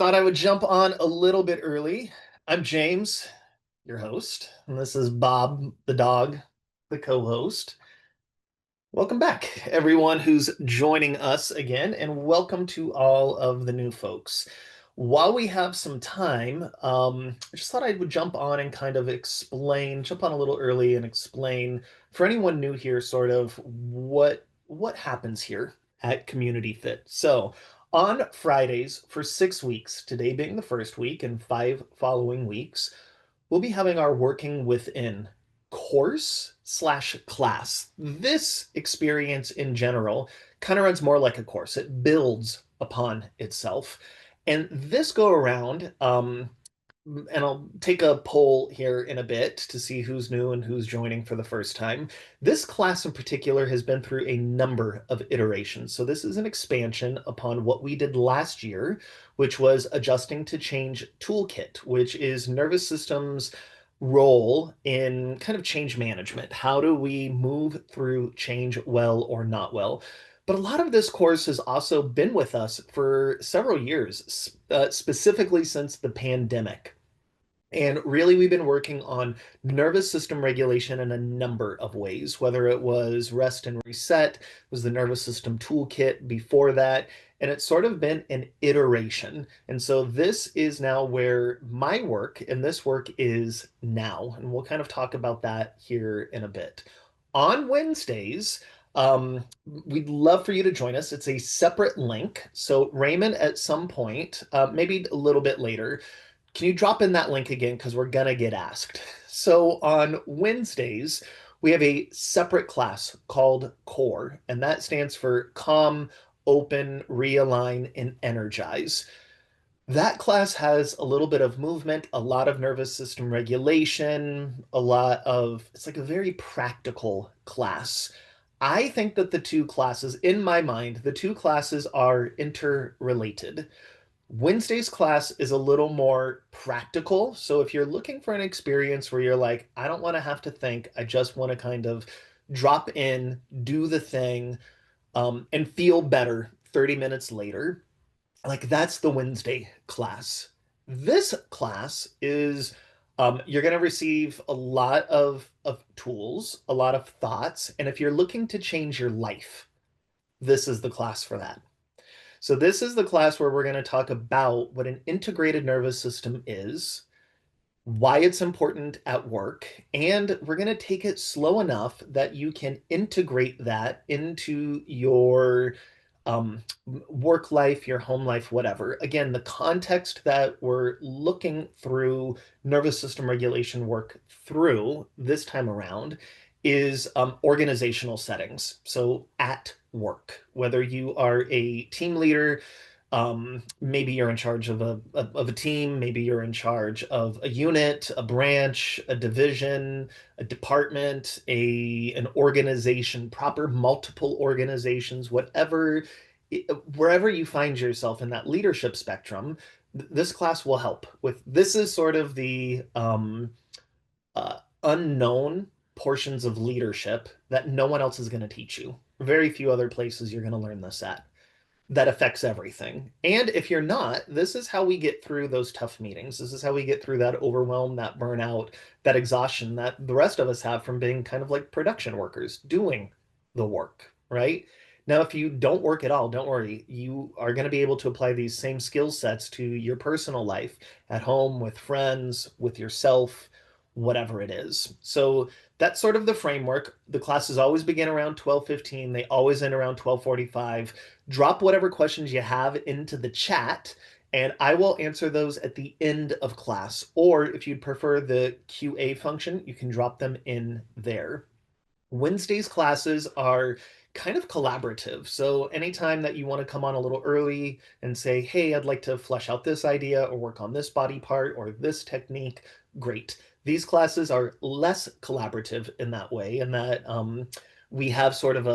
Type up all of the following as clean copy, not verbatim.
Thought I would jump on a little bit early. I'm James, your host, and this is Bob, the dog, the co-host. Welcome back, everyone who's joining us again, and welcome to all of the new folks. While we have some time, I just thought I would jump on and kind of jump on a little early and explain for anyone new here, sort of what happens here at CommunityFIT. So, on Fridays for 6 weeks, today being the first week and 5 following weeks, we'll be having our Working Within course/class. This experience in general kind of runs more like a course. It builds upon itself. And this go around, and I'll take a poll here in a bit to see who's new and who's joining for the first time. This class in particular has been through a number of iterations. So this is an expansion upon what we did last year, which was adjusting to change toolkit, which is nervous system's role in kind of change management. How do we move through change well or not well? But a lot of this course has also been with us for several years, specifically since the pandemic. And really, we've been working on nervous system regulation in a number of ways, whether it was rest and reset, was the nervous system toolkit before that, and it's sort of been an iteration. And so this is now where my work and this work is now. And we'll kind of talk about that here in a bit. On Wednesdays, we'd love for you to join us. It's a separate link. So Raymond, at some point, maybe a little bit later, can you drop in that link again? Because we're going to get asked. So on Wednesdays, we have a separate class called CORE, and that stands for Calm, Open, Realign, and Energize. That class has a little bit of movement, a lot of nervous system regulation, it's like a very practical class. I think that the two classes, in my mind, the two classes are interrelated. Wednesday's class is a little more practical. So if you're looking for an experience where you're like, I don't want to have to think, I just want to kind of drop in, do the thing, and feel better 30 minutes later, like that's the Wednesday class. This class is you're going to receive a lot of tools, a lot of thoughts. And if you're looking to change your life, this is the class for that. So this is the class where we're going to talk about what an integrated nervous system is, why it's important at work, and we're going to take it slow enough that you can integrate that into your work life, your home life, whatever. Again, the context that we're looking through nervous system regulation work through this time around is organizational settings. So at work, whether you are a team leader, maybe you're in charge of a team, maybe you're in charge of a unit, a branch, a division, a department, an organization, proper multiple organizations, wherever you find yourself in that leadership spectrum, this class will help with. This is sort of the unknown portions of leadership that no one else is going to teach you. Very few other places you're going to learn this at. That affects everything. And if you're not, this is how we get through those tough meetings. This is how we get through that overwhelm, that burnout, that exhaustion that the rest of us have from being kind of like production workers doing the work, right? Now, if you don't work at all, don't worry. You are going to be able to apply these same skill sets to your personal life at home, with friends, with yourself, whatever it is. So that's sort of the framework. The classes always begin around 12:15. They always end around 12:45. Drop whatever questions you have into the chat, and I will answer those at the end of class. Or if you'd prefer the QA function, you can drop them in there. Wednesday's classes are kind of collaborative. So anytime that you want to come on a little early and say, hey, I'd like to flesh out this idea or work on this body part or this technique, great. These classes are less collaborative in that way, and that we have sort of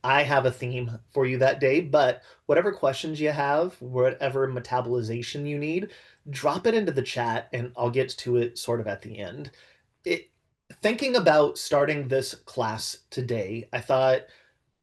I have a theme for you that day, but whatever questions you have, whatever metabolization you need, drop it into the chat and I'll get to it sort of at the end. It, Thinking about starting this class today, I thought,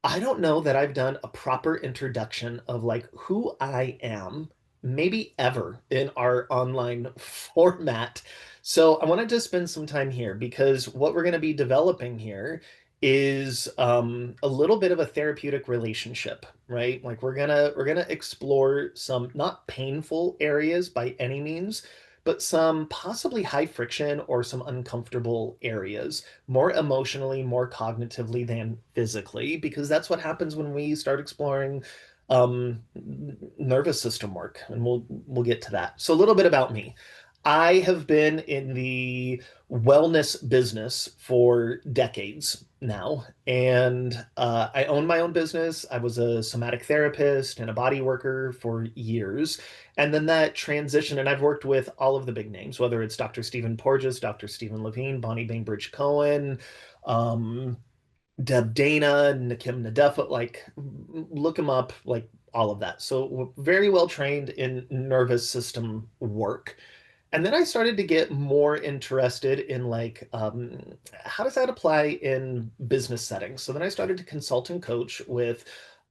I don't know that I've done a proper introduction of like who I am maybe ever in our online format. So I wanted to spend some time here because what we're going to be developing here is a little bit of a therapeutic relationship, right? Like we're gonna explore some not painful areas by any means, but some possibly high friction or some uncomfortable areas, more emotionally, more cognitively than physically, because that's what happens when we start exploring um, nervous system work, and we'll get to that. So a little bit about me. I have been in the wellness business for decades now, and I own my own business. I was a somatic therapist and a body worker for years, and then that transition, and I've worked with all of the big names, whether it's Dr. Stephen Porges, Dr. Stephen Levine, Bonnie Bainbridge Cohen, um, Deb Dana, Nakim Nadefa, like look them up, like all of that. So very well trained in nervous system work. And then I started to get more interested in like how does that apply in business settings? So then I started to consult and coach with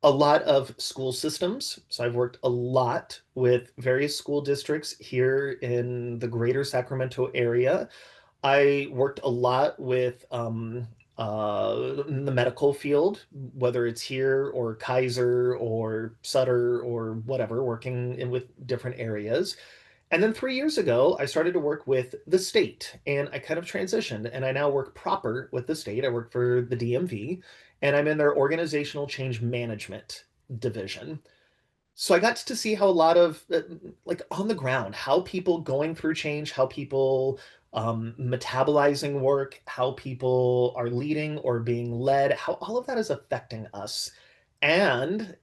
a lot of school systems. So I've worked a lot with various school districts here in the greater Sacramento area. I worked a lot with in the medical field, whether it's here or Kaiser or Sutter or whatever, working in with different areas. And then 3 years ago, I started to work with the state and I kind of transitioned and I now work proper with the state. I work for the DMV and I'm in their organizational change management division. So I got to see how a lot of like on the ground, how people going through change, how people metabolizing work, how people are leading or being led, how all of that is affecting us. And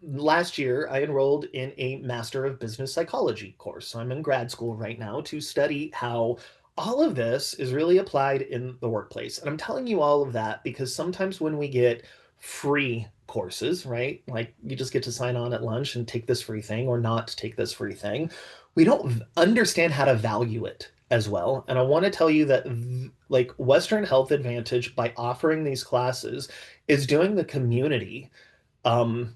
last year, I enrolled in a Master of Business Psychology course. So I'm in grad school right now to study how all of this is really applied in the workplace. And I'm telling you all of that because sometimes when we get free courses, right? Like you just get to sign on at lunch and take this free thing or not take this free thing. We don't understand how to value it as well. And I want to tell you that like Western Health Advantage by offering these classes is doing the community a,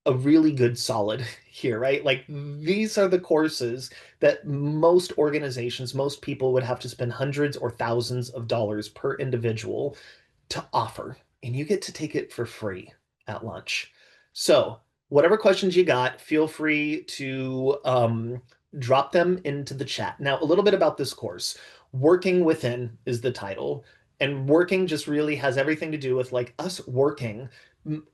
a really good solid here, right? Like these are the courses that most organizations, most people would have to spend hundreds or thousands of dollars per individual to offer, and you get to take it for free at lunch. So, whatever questions you got, feel free to drop them into the chat. Now, a little bit about this course. Working Within is the title, and working just really has everything to do with like us working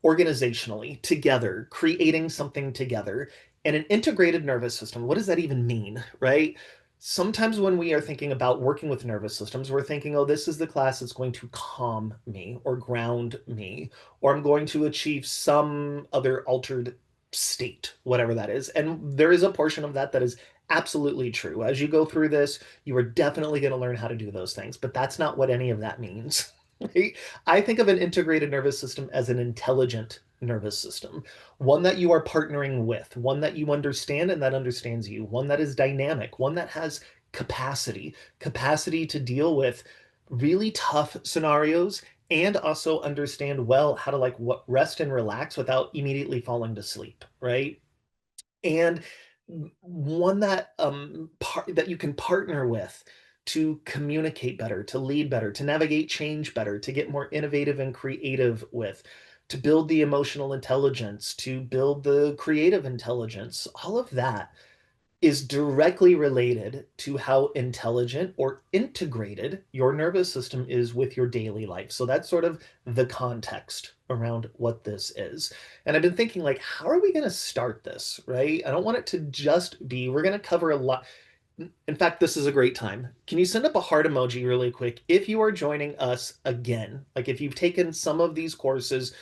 organizationally together, creating something together. And an integrated nervous system, what does that even mean, right? Sometimes when we are thinking about working with nervous systems, we're thinking, oh, this is the class that's going to calm me or ground me, or I'm going to achieve some other altered state, whatever that is. And there is a portion of that that is absolutely true. As you go through this, you are definitely going to learn how to do those things, but that's not what any of that means. Right? I think of an integrated nervous system as an intelligent nervous system, one that you are partnering with, one that you understand and that understands you, one that is dynamic, one that has capacity to deal with really tough scenarios and also understand well how to like what rest and relax without immediately falling to sleep, right? And one that that you can partner with to communicate better, to lead better, to navigate change better, to get more innovative and creative with, to build the emotional intelligence, to build the creative intelligence. All of that is directly related to how intelligent or integrated your nervous system is with your daily life. So that's sort of the context around what this is. And I've been thinking, like, how are we going to start this, right? I don't want it to just be, we're going to cover a lot. In fact, this is a great time. Can you send up a heart emoji really quick if you are joining us again? Like, if you've taken some of these courses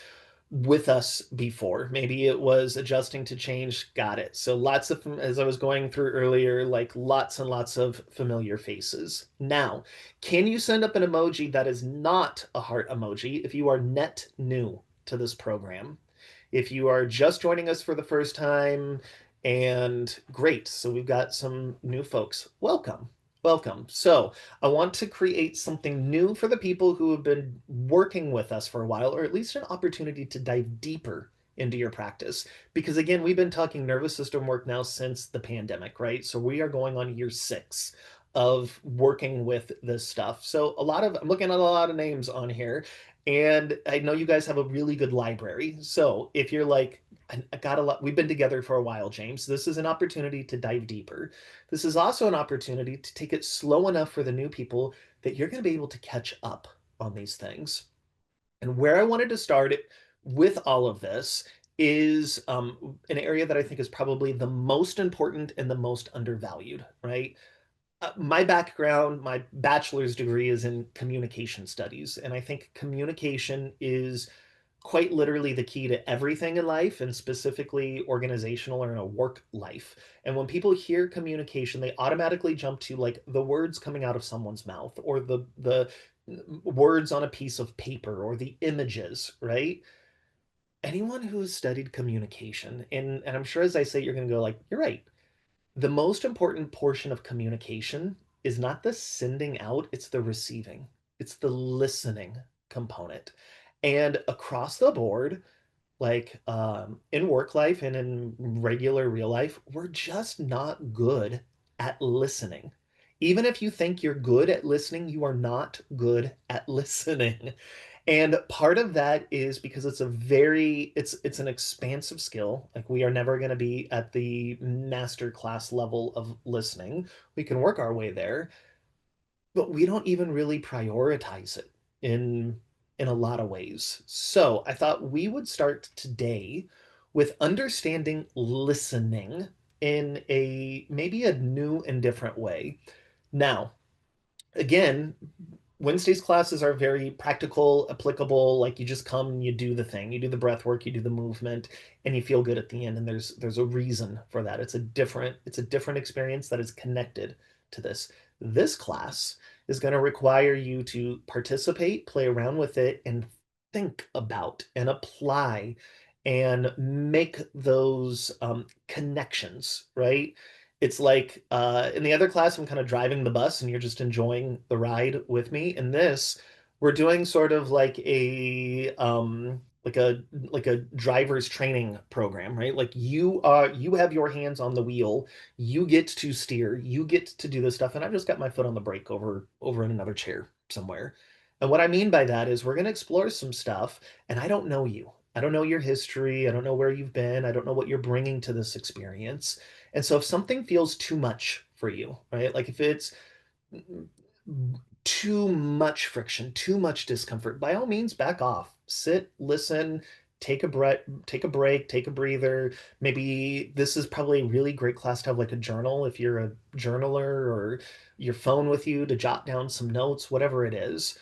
with us before. Maybe it was adjusting to change. Got it. So lots of, as I was going through earlier, like lots and lots of familiar faces. Now, can you send up an emoji that is not a heart emoji if you are net new to this program? If you are just joining us for the first time, and great. So we've got some new folks. Welcome. Welcome. So I want to create something new for the people who have been working with us for a while, or at least an opportunity to dive deeper into your practice. Because again, we've been talking nervous system work now since the pandemic, right? So we are going on year 6 of working with this stuff. So I'm looking at a lot of names on here, and I know you guys have a really good library. So if you're like, I got a lot, we've been together for a while, James. This is an opportunity to dive deeper. This is also an opportunity to take it slow enough for the new people that you're going to be able to catch up on these things. And where I wanted to start with all of this is an area that I think is probably the most important and the most undervalued, right? My background, my bachelor's degree is in communication studies, and I think communication is quite literally the key to everything in life, and specifically organizational or in a work life. And when people hear communication, they automatically jump to like the words coming out of someone's mouth, or the words on a piece of paper, or the images, right? Anyone who has studied communication, and I'm sure as I say, you're going to go like, you're right. The most important portion of communication is not the sending out, it's the receiving. It's the listening component. And across the board, like in work life and in regular real life, we're just not good at listening. Even if you think you're good at listening, you are not good at listening. And part of that is because it's an expansive skill. Like we are never going to be at the master class level of listening. We can work our way there, but we don't even really prioritize it in in a lot of ways. So I thought we would start today with understanding listening in a maybe a new and different way. Now, again, Wednesday's classes are very practical, applicable. Like you just come and you do the thing, you do the breath work, you do the movement, and you feel good at the end. And there's a reason for that. It's a different experience that is connected to this. This class is going to require you to participate, play around with it, and think about and apply and make those connections, right? It's like in the other class, I'm kind of driving the bus and you're just enjoying the ride with me. In this, we're doing sort of like a driver's training program, right? Like you have your hands on the wheel, you get to steer, you get to do this stuff, and I've just got my foot on the brake over in another chair somewhere. And what I mean by that is we're going to explore some stuff, and I don't know you. I don't know your history. I don't know where you've been. I don't know what you're bringing to this experience. And so if something feels too much for you, right? Like if it's too much friction, too much discomfort, by all means, back off. Sit, listen, take a breath, take a break, take a breather. Maybe this is probably a really great class to have like a journal if you're a journaler, or your phone with you to jot down some notes, whatever it is.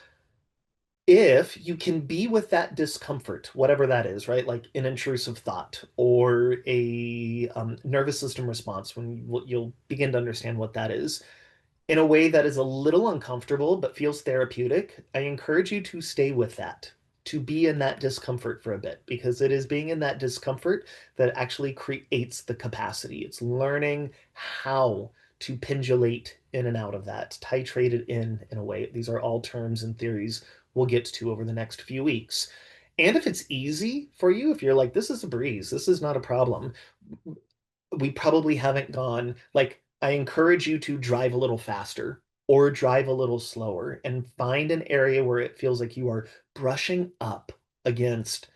If you can be with that discomfort, whatever that is, right? Like an intrusive thought or a nervous system response, when you'll begin to understand what that is, in a way that is a little uncomfortable but feels therapeutic, I encourage you to stay with that, to be in that discomfort for a bit, because it is being in that discomfort that actually creates the capacity. It's learning how to pendulate in and out of that, titrate it in a way. These are all terms and theories we'll get to over the next few weeks. And if it's easy for you, if you're like, this is a breeze, this is not a problem, we probably haven't gone like, I encourage you to drive a little faster or drive a little slower and find an area where it feels like you are brushing up against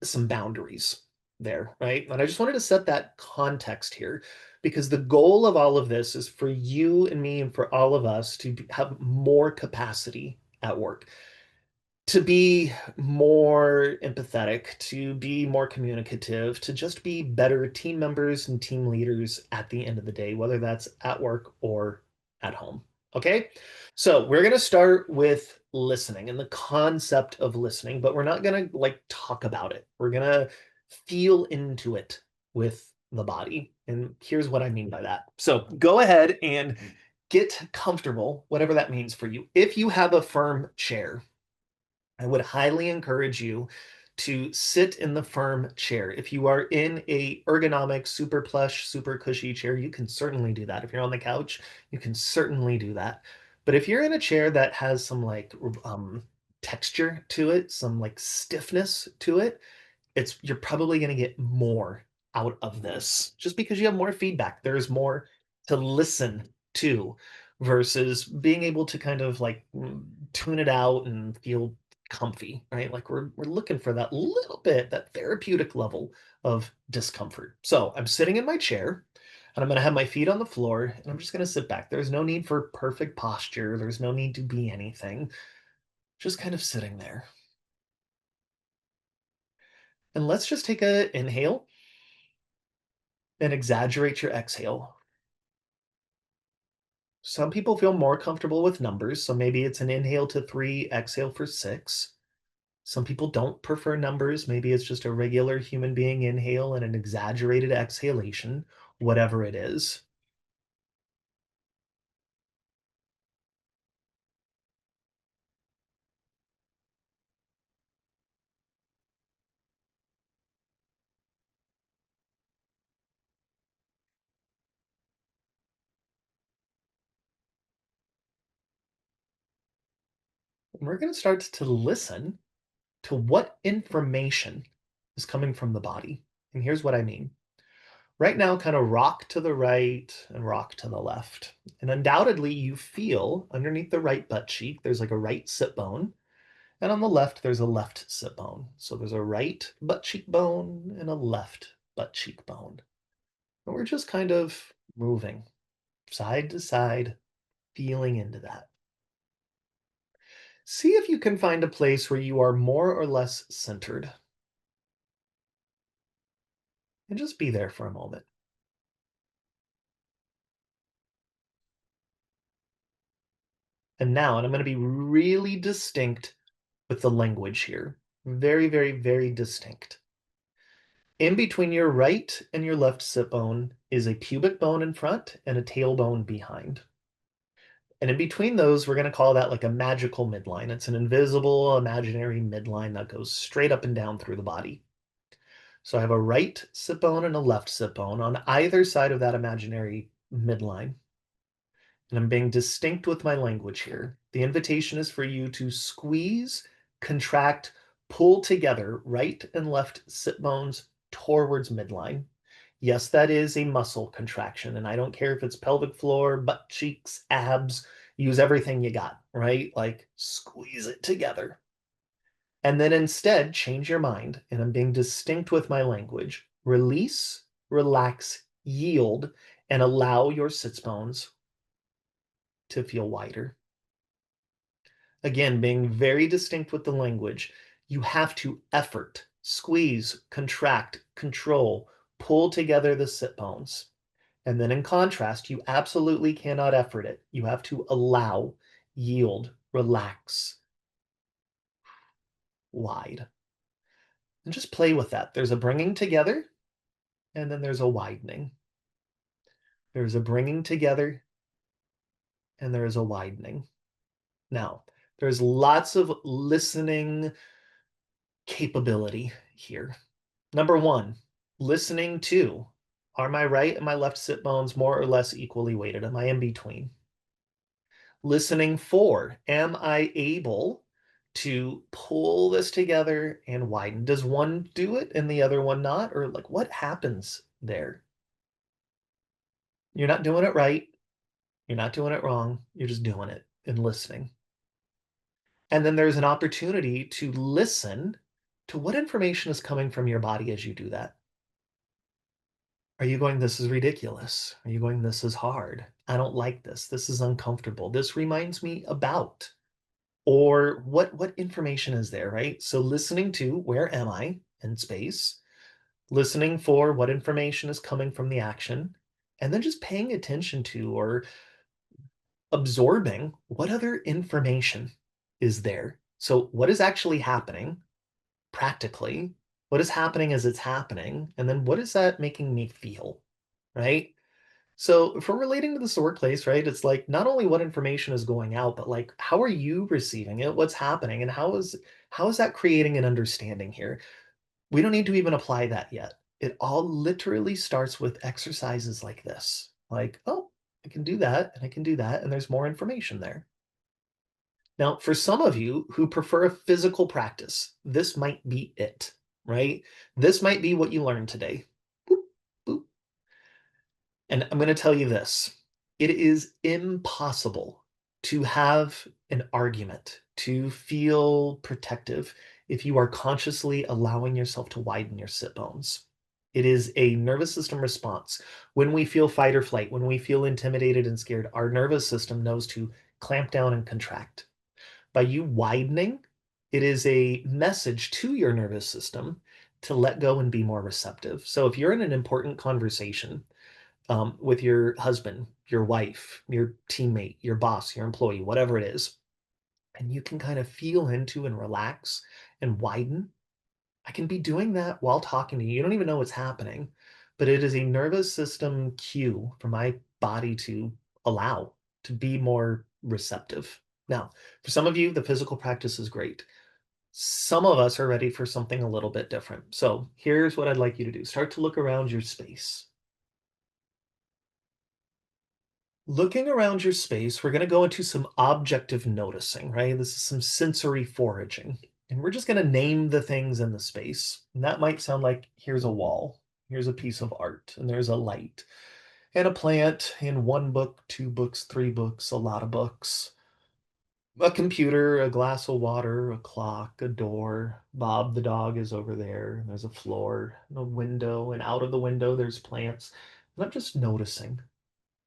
some boundaries there, right? And I just wanted to set that context here, because the goal of all of this is for you and me and for all of us to have more capacity at work, to be more empathetic, to be more communicative, to just be better team members and team leaders at the end of the day, whether that's at work or at home. Okay. So we're going to start with listening and the concept of listening, but we're not going to like talk about it. We're going to feel into it with the body. And here's what I mean by that. So go ahead and get comfortable, whatever that means for you. If you have a firm chair, I would highly encourage you to sit in the firm chair. If you are in a ergonomic, super plush, super cushy chair, you can certainly do that. If you're on the couch, you can certainly do that. But if you're in a chair that has some like texture to it, some like stiffness to it, you're probably going to get more out of this just because you have more feedback. There's more to listen to versus being able to kind of like tune it out and feel comfy, right? Like we're looking for that little bit, that therapeutic level of discomfort. So I'm sitting in my chair and I'm going to have my feet on the floor and I'm just going to sit back. There's no need for perfect posture. There's no need to be anything. Just kind of sitting there. And let's just take a inhale and exaggerate your exhale. Some people feel more comfortable with numbers, so maybe it's an inhale to 3, exhale for 6. Some people don't prefer numbers. Maybe it's just a regular human being inhale and an exaggerated exhalation, whatever it is. And we're going to start to listen to what information is coming from the body. And here's what I mean. Right now, kind of rock to the right and rock to the left. And undoubtedly, you feel underneath the right butt cheek, there's like a right sit bone. And on the left, there's a left sit bone. So there's a right butt cheek bone and a left butt cheek bone. And we're just kind of moving side to side, feeling into that. See if you can find a place where you are more or less centered and just be there for a moment. And I'm going to be really distinct with the language here. Very, very, very distinct. In between your right and your left sit bone is a pubic bone in front and a tailbone behind. And in between those, we're going to call that like a magical midline. It's an invisible, imaginary midline that goes straight up and down through the body. So I have a right sit bone and a left sit bone on either side of that imaginary midline. And I'm being distinct with my language here. The invitation is for you to squeeze, contract, pull together right and left sit bones towards midline. Yes, that is a muscle contraction. And I don't care if it's pelvic floor, butt cheeks, abs, use everything you got, right? Like squeeze it together. And then instead, change your mind. And I'm being distinct with my language. Release, relax, yield, and allow your sits bones to feel wider. Again, being very distinct with the language, you have to effort, squeeze, contract, control, pull together the sit bones. And then in contrast, you absolutely cannot effort it. You have to allow, yield, relax, wide. And just play with that. There's a bringing together, and then there's a widening. There's a bringing together, and there is a widening. Now, there's lots of listening capability here. Number one, listening to, are my right and my left sit bones more or less equally weighted? Am I in between? Listening for, am I able to pull this together and widen? Does one do it and the other one not? Or like what happens there? You're not doing it right. You're not doing it wrong. You're just doing it and listening. And then there's an opportunity to listen to what information is coming from your body as you do that. Are you going, this is ridiculous? Are you going, this is hard? I don't like this. This is uncomfortable. This reminds me about. Or what information is there, right? So listening to where am I in space, listening for what information is coming from the action, and then just paying attention to or absorbing what other information is there. So what is actually happening practically? What is happening as it's happening? And then what is that making me feel, right? So if we're relating to this workplace, right, it's like not only what information is going out, but like how are you receiving it? What's happening? And how is that creating an understanding here? We don't need to even apply that yet. It all literally starts with exercises like this. Like, oh, I can do that and I can do that, and there's more information there. Now, for some of you who prefer a physical practice, this might be it. right? This might be what you learned today. Boop, boop. And I'm going to tell you this, it is impossible to have an argument, to feel protective, if you are consciously allowing yourself to widen your sit bones. It is a nervous system response. When we feel fight or flight, when we feel intimidated and scared, our nervous system knows to clamp down and contract. By you widening, it is a message to your nervous system to let go and be more receptive. So if you're in an important conversation, with your husband, your wife, your teammate, your boss, your employee, whatever it is, and you can kind of feel into and relax and widen. I can be doing that while talking to you. You don't even know what's happening, but it is a nervous system cue for my body to allow to be more receptive. Now, for some of you, the physical practice is great. Some of us are ready for something a little bit different. So here's what I'd like you to do. Start to look around your space. Looking around your space, we're going to go into some objective noticing, right? This is some sensory foraging. And we're just going to name the things in the space. And that might sound like here's a wall, here's a piece of art, and there's a light, and a plant, and one book, two books, three books, a lot of books, a computer, a glass of water, a clock, a door. Bob the dog is over there. There's a floor, and a window, and out of the window, there's plants. And I'm just noticing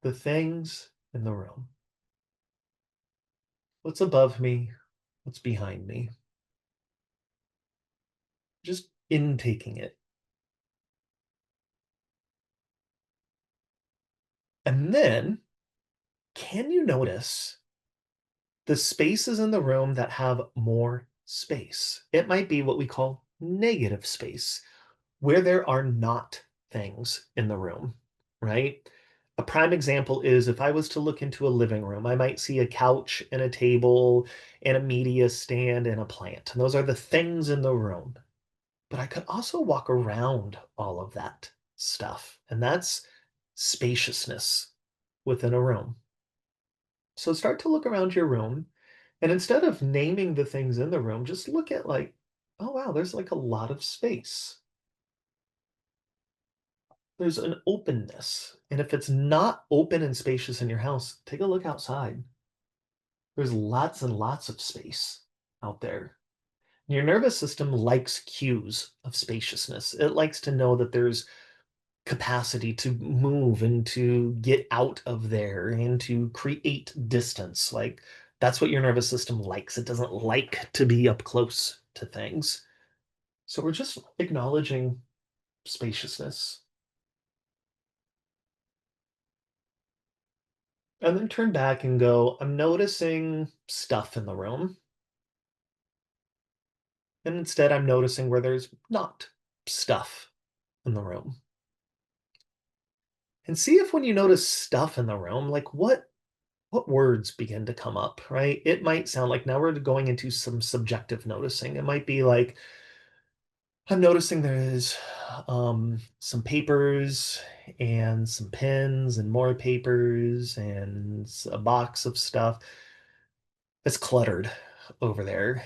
the things in the room. What's above me? What's behind me? Just intaking it. And then, can you notice the spaces in the room that have more space? It might be what we call negative space, where there are not things in the room, right? A prime example is if I was to look into a living room, I might see a couch and a table and a media stand and a plant. And those are the things in the room. But I could also walk around all of that stuff, and that's spaciousness within a room. So start to look around your room, and instead of naming the things in the room, just look at like, oh wow, there's like a lot of space. There's an openness. And if it's not open and spacious in your house, take a look outside. There's lots and lots of space out there. Your nervous system likes cues of spaciousness. It likes to know that there's capacity to move and to get out of there and to create distance. Like that's what your nervous system likes. It doesn't like to be up close to things. So we're just acknowledging spaciousness and then turn back and go, I'm noticing stuff in the room. And instead, I'm noticing where there's not stuff in the room. And see if when you notice stuff in the room, like what words begin to come up, right? It might sound like now we're going into some subjective noticing. It might be like, I'm noticing there's some papers and some pens and more papers and a box of stuff that's cluttered over there.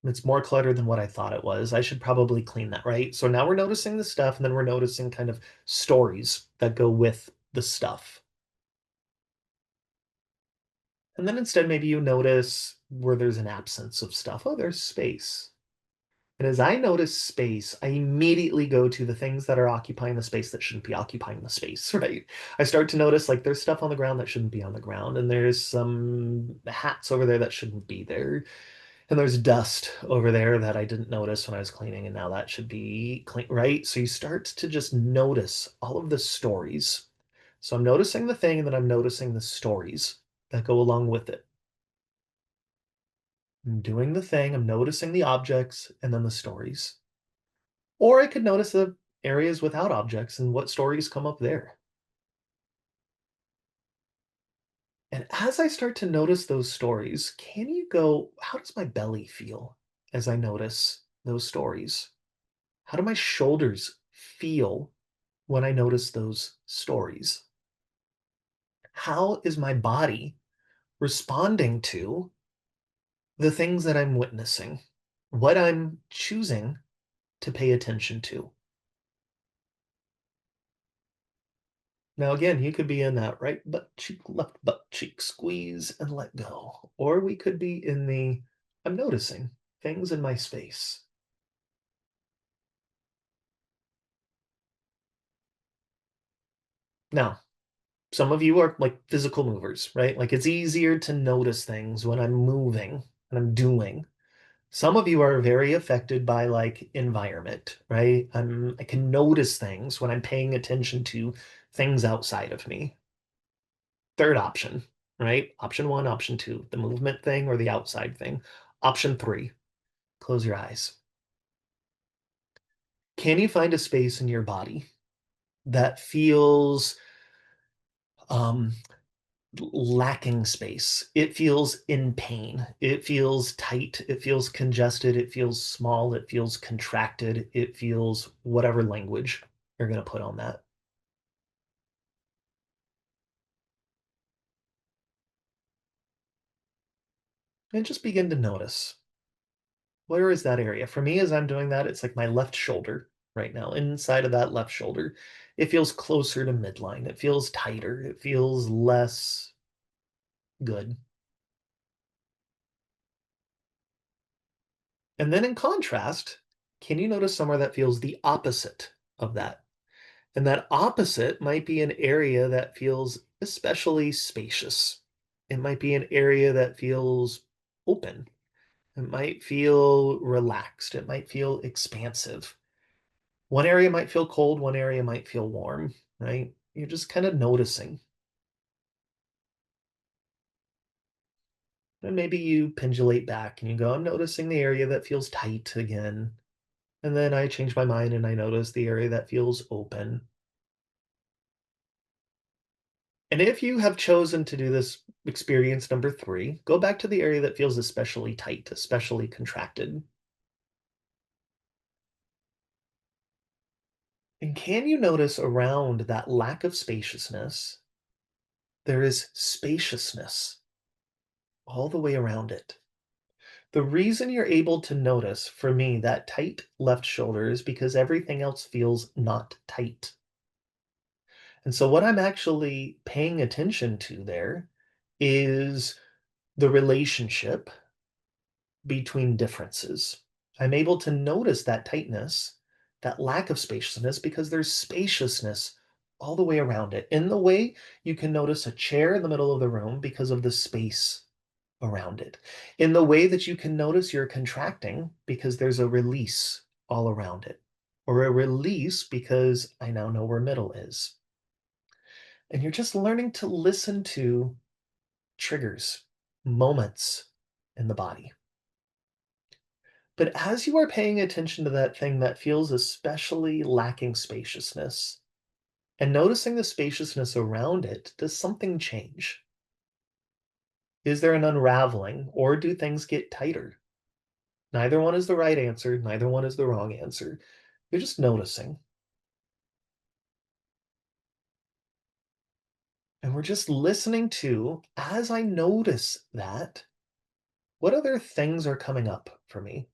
It's more cluttered than what I thought it was. I should probably clean that, right? So now we're noticing the stuff, and then we're noticing kind of stories that go with the stuff. And then instead, maybe you notice where there's an absence of stuff. Oh, there's space. And as I notice space, I immediately go to the things that are occupying the space that shouldn't be occupying the space, right? I start to notice like there's stuff on the ground that shouldn't be on the ground, and there's some hats over there that shouldn't be there. And there's dust over there that I didn't notice when I was cleaning, and now that should be clean, right? So you start to just notice all of the stories. So I'm noticing the thing, and then I'm noticing the stories that go along with it. I'm doing the thing, I'm noticing the objects and then the stories. Or I could notice the areas without objects and what stories come up there. And as I start to notice those stories, can you go, how does my belly feel as I notice those stories? How do my shoulders feel when I notice those stories? How is my body responding to the things that I'm witnessing? What I'm choosing to pay attention to. Now, again, you could be in that right butt cheek, left butt cheek, squeeze and let go. Or we could be in the I'm noticing things in my space. Now, some of you are like physical movers, right? Like it's easier to notice things when I'm moving and I'm doing. Some of you are very affected by like environment, right? I can notice things when I'm paying attention to things outside of me. Third option, right? Option one, option two, the movement thing or the outside thing. Option three, close your eyes. Can you find a space in your body that feels um, lacking space? It feels in pain. It feels tight. It feels congested. It feels small. It feels contracted. It feels whatever language you're going to put on that. And just begin to notice, where is that area? For me, as I'm doing that, it's like my left shoulder right now. Inside of that left shoulder, it feels closer to midline. It feels tighter. It feels less good. And then in contrast, can you notice somewhere that feels the opposite of that? And that opposite might be an area that feels especially spacious. It might be an area that feels open. It might feel relaxed. It might feel expansive. One area might feel cold, one area might feel warm, right? You're just kind of noticing. And maybe you pendulate back and you go, I'm noticing the area that feels tight again. And then I change my mind and I notice the area that feels open. And if you have chosen to do this experience number three, go back to the area that feels especially tight, especially contracted. And can you notice around that lack of spaciousness, there is spaciousness all the way around it? The reason you're able to notice, for me, that tight left shoulder is because everything else feels not tight. And so, what I'm actually paying attention to there is the relationship between differences. I'm able to notice that tightness, that lack of spaciousness, because there's spaciousness all the way around it. In the way you can notice a chair in the middle of the room because of the space around it. In the way that you can notice you're contracting because there's a release all around it, or a release because I now know where middle is. And you're just learning to listen to triggers, moments in the body. But as you are paying attention to that thing that feels especially lacking spaciousness and noticing the spaciousness around it, does something change? Is there an unraveling or do things get tighter? Neither one is the right answer, neither one is the wrong answer. You're just noticing. And we're just listening to, as I notice that, what other things are coming up for me?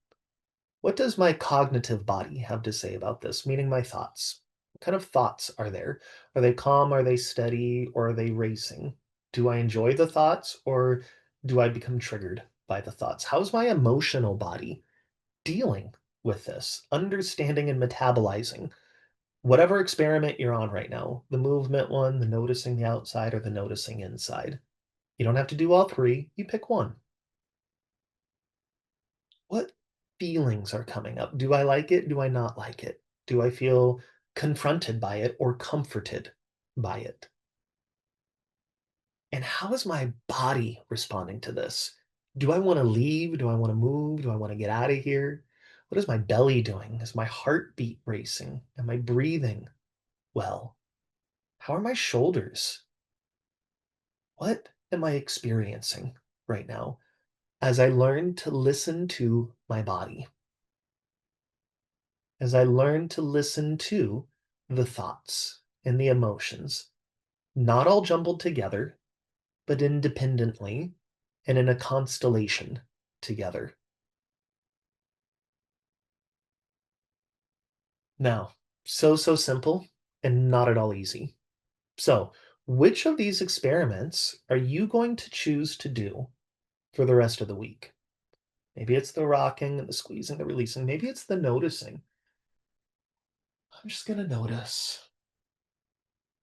What does my cognitive body have to say about this? Meaning my thoughts. What kind of thoughts are there? Are they calm? Are they steady? Or are they racing? Do I enjoy the thoughts or do I become triggered by the thoughts? How's my emotional body dealing with this? Understanding and metabolizing whatever experiment you're on right now, the movement one, the noticing the outside, or the noticing inside. You don't have to do all three. You pick one. What feelings are coming up? Do I like it? Do I not like it? Do I feel confronted by it or comforted by it? And how is my body responding to this? Do I want to leave? Do I want to move? Do I want to get out of here? What is my belly doing? Is my heartbeat racing? Am I breathing well? How are my shoulders? What am I experiencing right now as I learn to listen to my body? As I learn to listen to the thoughts and the emotions, not all jumbled together, but independently and in a constellation together. Now, so simple and not at all easy. So, which of these experiments are you going to choose to do for the rest of the week? Maybe it's the rocking and the squeezing, the releasing. Maybe it's the noticing. I'm just going to notice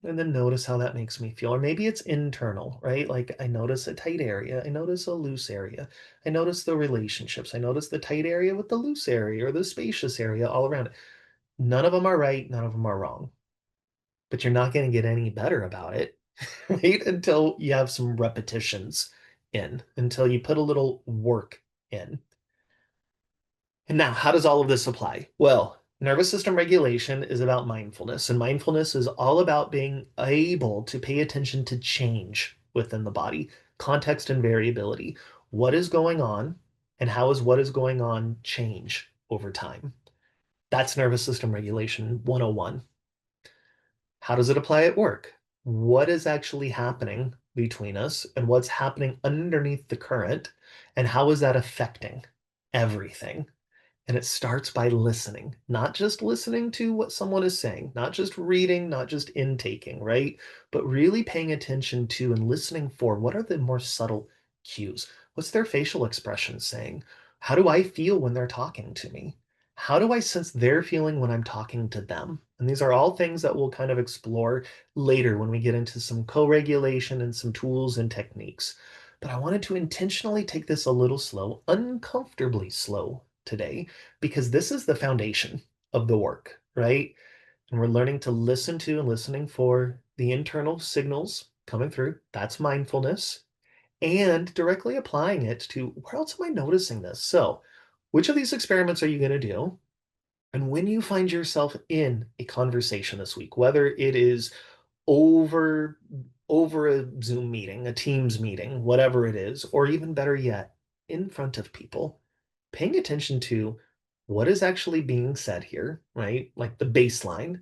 and then notice how that makes me feel. Or maybe it's internal, right? Like I notice a tight area, I notice a loose area, I notice the relationships, I notice the tight area with the loose area or the spacious area all around it. None of them are right, none of them are wrong, but you're not going to get any better about it, right? Until you have some repetitions in, until you put a little work in. And now, how does all of this apply? Well, nervous system regulation is about mindfulness, and mindfulness is all about being able to pay attention to change within the body, context and variability. What is going on, and how is what is going on change over time? That's nervous system regulation 101. How does it apply at work? What is actually happening between us, and what's happening underneath the current, and how is that affecting everything? And it starts by listening, not just listening to what someone is saying, not just reading, not just intaking, right? But really paying attention to and listening for what are the more subtle cues? What's their facial expression saying? How do I feel when they're talking to me? How do I sense their feeling when I'm talking to them? And these are all things that we'll kind of explore later when we get into some co regulation and some tools and techniques. But I wanted to intentionally take this a little slow, uncomfortably slow today because this is the foundation of the work, right? And we're learning to listen to and listening for the internal signals coming through. That's mindfulness and directly applying it to where else am I noticing this? So, which of these experiments are you going to do? And when you find yourself in a conversation this week, whether it is over over a Zoom meeting, a Teams meeting, whatever it is, or even better yet, in front of people, paying attention to what is actually being said here, right? Like the baseline.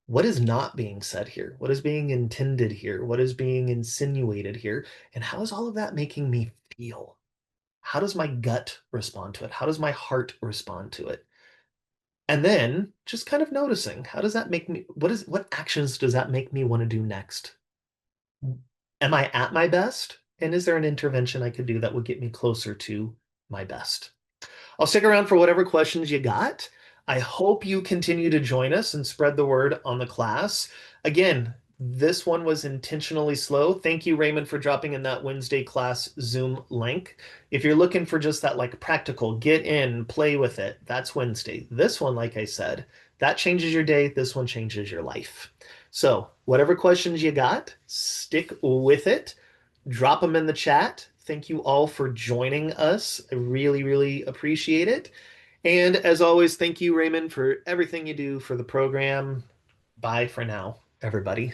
What is not being said here? What is being intended here? What is being insinuated here? And how is all of that making me feel? How does my gut respond to it? How does my heart respond to it? And then just kind of noticing, how does that make me, what actions does that make me want to do next? Am I at my best? And is there an intervention I could do that would get me closer to my best? I'll stick around for whatever questions you got. I hope you continue to join us and spread the word on the class. Again, this one was intentionally slow. Thank you, Raymond, for dropping in that Wednesday class Zoom link. If you're looking for just that like practical, get in, play with it, that's Wednesday. This one, like I said, that changes your day. This one changes your life. So, whatever questions you got, stick with it. Drop them in the chat. Thank you all for joining us. I really, really appreciate it. And as always, thank you, Raymond, for everything you do for the program. Bye for now, everybody.